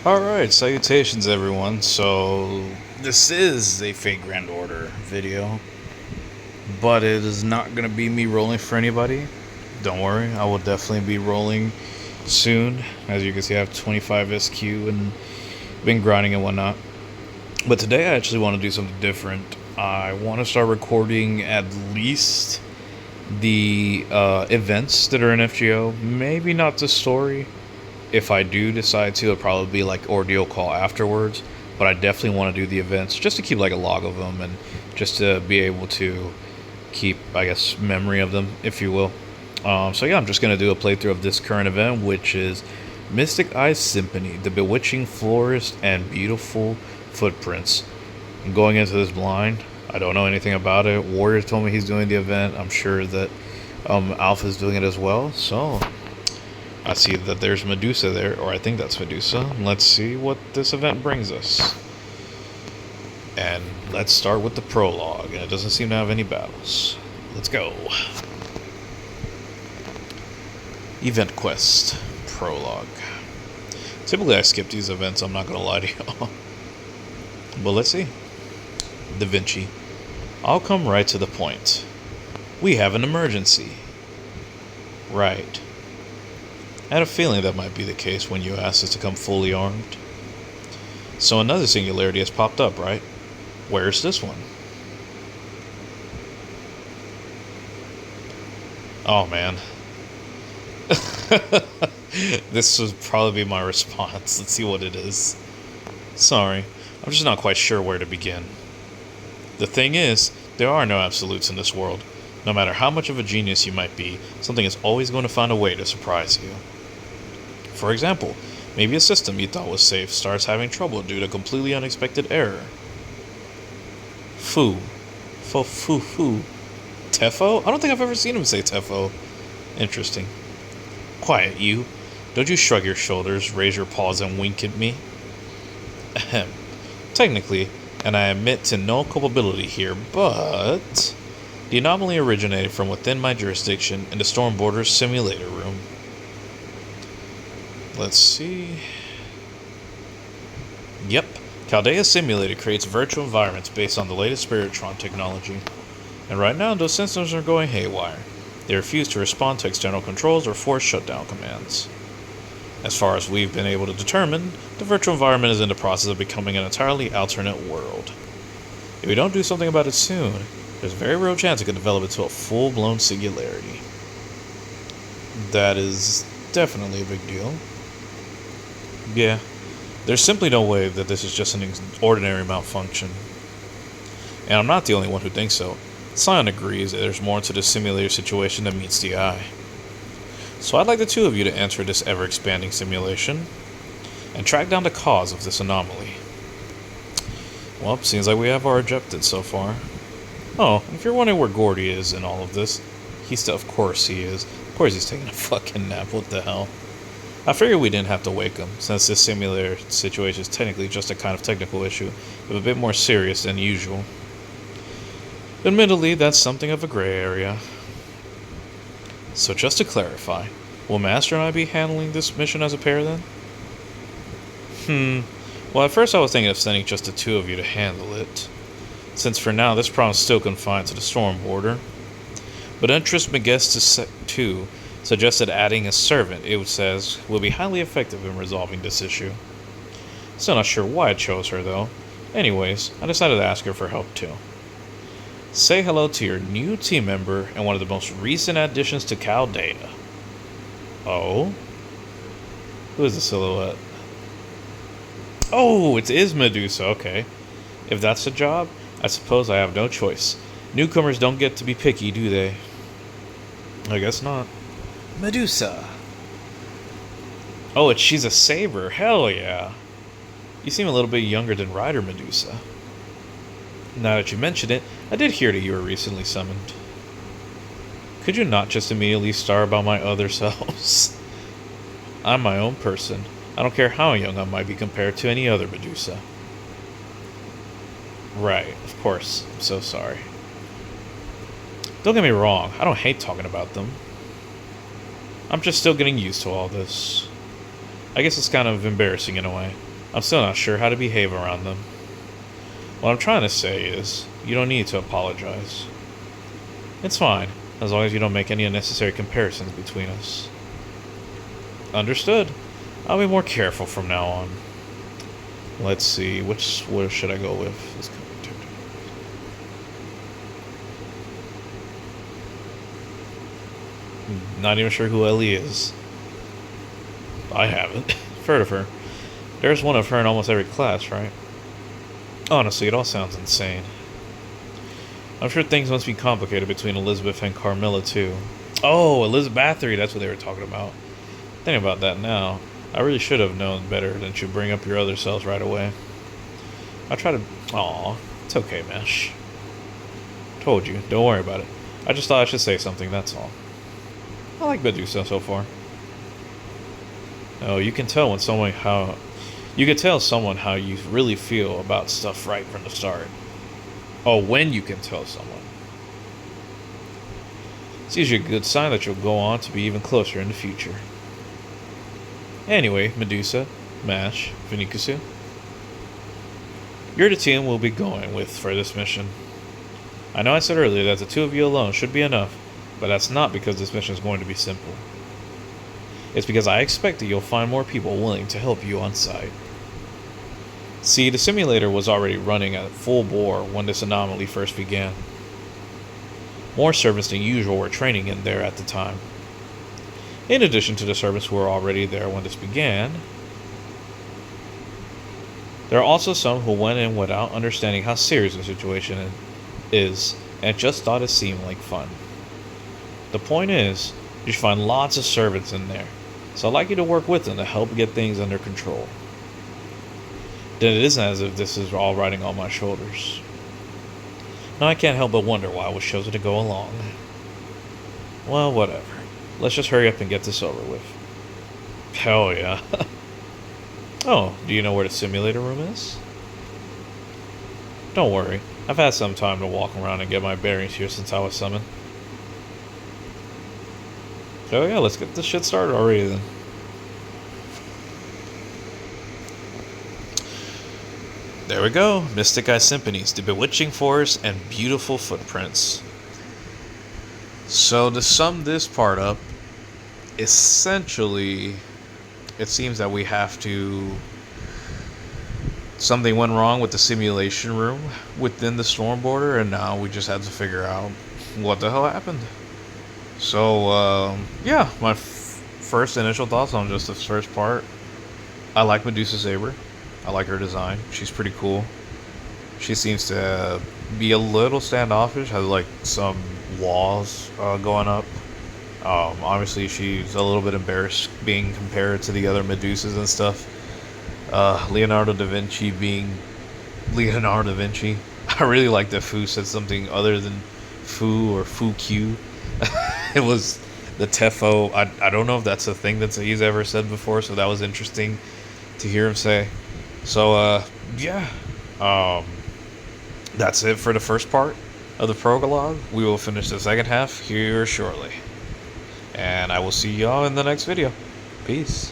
Alright, salutations everyone. So, this is a Fate Grand Order video, but it is not going to be me rolling for anybody. Don't worry, I will definitely be rolling soon. As you can see, I have 25 SQ and been grinding and whatnot. But today I actually want to do something different. I want to start recording at least the events that are in FGO. Maybe not the story. If I do decide to, it'll probably be like Ordeal Call afterwards. But I definitely want to do the events just to keep like a log of them and just to be able to keep, I guess, memory of them, if you will. So yeah, I'm just going to do a playthrough of this current event, which is Mystic Eyes Symphony, the Bewitching Forest and Beautiful Footprints. I'm going into this blind. I don't know anything about it. Warrior told me he's doing the event. I'm sure that Alpha's doing it as well. So I see that there's Medusa there, or I think that's Medusa. Let's see what this event brings us. And let's start with the prologue, and it doesn't seem to have any battles. Let's go. Event quest, prologue. Typically I skip these events, I'm not gonna lie to y'all. But let's see. Da Vinci. I'll come right to the point. We have an emergency. Right. I had a feeling that might be the case when you asked us to come fully armed. So another singularity has popped up, right? Where's this one? Oh man. This would probably be my response. Let's see what it is. Sorry, I'm just not quite sure where to begin. The thing is, there are no absolutes in this world. No matter how much of a genius you might be, something is always going to find a way to surprise you. For example, maybe a system you thought was safe starts having trouble due to completely unexpected error. Foo. Foo. Tefo? I don't think I've ever seen him say Tefo. Interesting. Quiet, you. Don't you shrug your shoulders, raise your paws, and wink at me. Ahem. Technically, and I admit to no culpability here, but the anomaly originated from within my jurisdiction in the Storm Borders simulator room. Let's see. Yep, Chaldea Simulator creates virtual environments based on the latest Spiritron technology. And right now, those systems are going haywire. They refuse to respond to external controls or force shutdown commands. As far as we've been able to determine, the virtual environment is in the process of becoming an entirely alternate world. If we don't do something about it soon, there's a very real chance it could develop into a full-blown singularity. That is definitely a big deal. Yeah, there's simply no way that this is just an ordinary malfunction. And I'm not the only one who thinks so. Scion agrees that there's more to this simulator situation than meets the eye. So I'd like the two of you to enter this ever-expanding simulation and track down the cause of this anomaly. Well, seems like we have our objectives so far. Oh, if you're wondering where Gordy is in all of this, of course he is. Of course he's taking a fucking nap, what the hell. I figured we didn't have to wake him, since this simulator situation is technically just a kind of technical issue, but a bit more serious than usual. Admittedly, that's something of a gray area. So just to clarify, will Master and I be handling this mission as a pair then? Well, at first I was thinking of sending just the two of you to handle it, since for now this problem is still confined to the Storm Border. But Interest Megestus 2 suggested adding a servant, it says, will be highly effective in resolving this issue. Still not sure why I chose her though. Anyways, I decided to ask her for help too. Say hello to your new team member and one of the most recent additions to Chaldea. Oh? Who is the silhouette? Oh, it is Medusa, okay. If that's the job, I suppose I have no choice. Newcomers don't get to be picky, do they? I guess not. Medusa. Oh, she's a Saber. Hell yeah. You seem a little bit younger than Rider Medusa. Now that you mention it, I did hear that you were recently summoned. Could you not just immediately start about my other selves? I'm my own person. I don't care how young I might be compared to any other Medusa. Right, of course. I'm so sorry. Don't get me wrong, I don't hate talking about them. I'm just still getting used to all this. I guess it's kind of embarrassing in a way. I'm still not sure how to behave around them. What I'm trying to say is, you don't need to apologize. It's fine, as long as you don't make any unnecessary comparisons between us. Understood. I'll be more careful from now on. Let's see, where should I go with? Not even sure who Ellie is. I haven't heard of her. There's one of her in almost every class, right? Honestly, it all sounds insane. I'm sure things must be complicated between Elizabeth and Carmilla, too. Oh, Elizabeth Bathory, that's what they were talking about. Thinking about that now, I really should have known better than to bring up your other selves right away. I try to... Aw, it's okay, Mesh. Told you, don't worry about it. I just thought I should say something, that's all. I like Medusa so far. Oh, you can tell when someone how... You can tell someone how you really feel about stuff right from the start. Oh, when you can tell someone. It's usually a good sign that you'll go on to be even closer in the future. Anyway, Medusa, Mash, Venikusu. You're the team we'll be going with for this mission. I know I said earlier that the two of you alone should be enough, but that's not because this mission is going to be simple. It's because I expect that you'll find more people willing to help you on site. See, the simulator was already running at full bore when this anomaly first began. More servants than usual were training in there at the time. In addition to the servants who were already there when this began, there are also some who went in without understanding how serious the situation is and just thought it seemed like fun. The point is, you should find lots of servants in there, so I'd like you to work with them to help get things under control. Then it isn't as if this is all riding on my shoulders. Now I can't help but wonder why I was chosen to go along. Well, whatever. Let's just hurry up and get this over with. Hell yeah. Oh, do you know where the simulator room is? Don't worry, I've had some time to walk around and get my bearings here since I was summoned. Oh yeah, let's get this shit started already then. There we go, Mystic Eyes Symphony, the Bewitching Forest and Beautiful Footprints. So to sum this part up, essentially, it seems that we have to... Something went wrong with the simulation room within the storm border, and now we just had to figure out what the hell happened. So, yeah, my first initial thoughts on just this first part. I like Medusa Saber. I like her design. She's pretty cool. She seems to be a little standoffish, has like some walls going up. Obviously, she's a little bit embarrassed being compared to the other Medusas and stuff. Leonardo da Vinci being Leonardo da Vinci. I really like that Fu said something other than Fu or Fu-Q. It was the Tefo. I don't know if that's a thing that he's ever said before, so that was interesting to hear him say. So, yeah. That's it for the first part of the prologue. We will finish the second half here shortly. And I will see y'all in the next video. Peace.